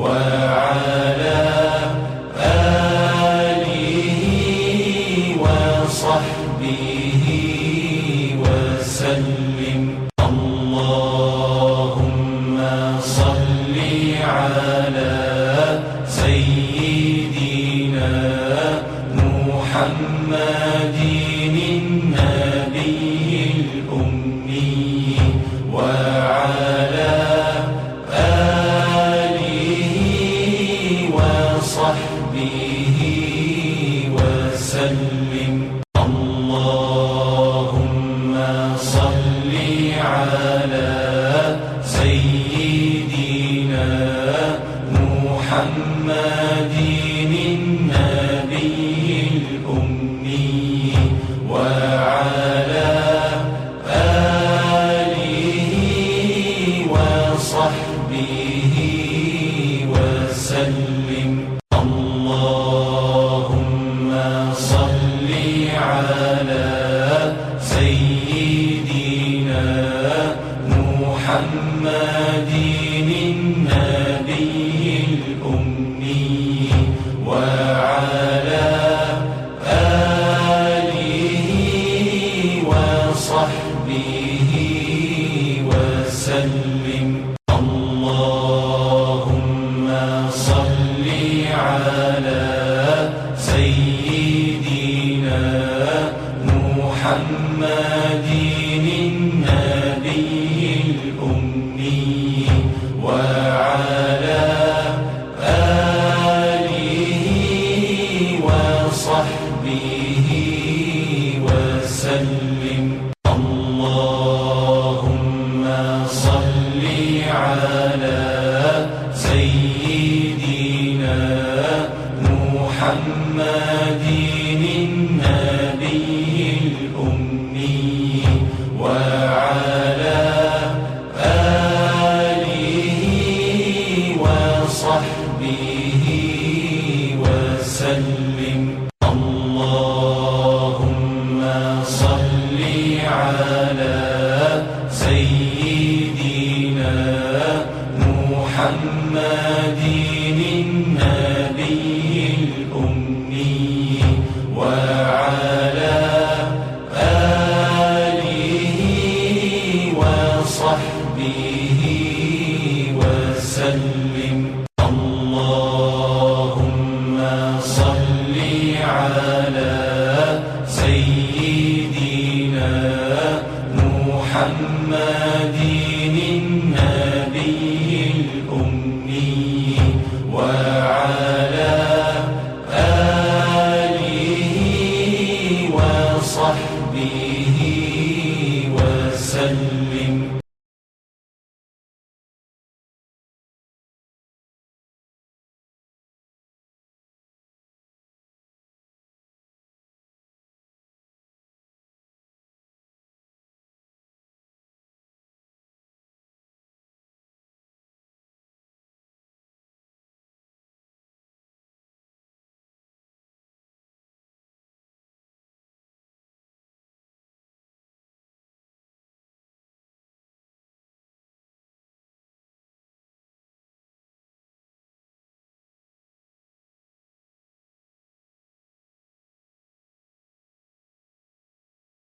وعلى آله وصحبه وسلم. اللهم صل على سيدنا محمد النبي الأمي وعلى آله وصحبه وسلم. اللهم صل على سيدنا محمد النبي الأمي وعلى آله وصحبه وسلم. اللهم صل على سيدنا محمد النبي الأمي وعلى آله وصحبه وسلم. اللهم صل على سيدنا محمد النبي الأمي وعلى آله وصحبه وسلم. اللهم صل على سيدنا محمد النبي الأمي وعلى آله وصحبه وسلم. اللهم صل على سيدنا محمد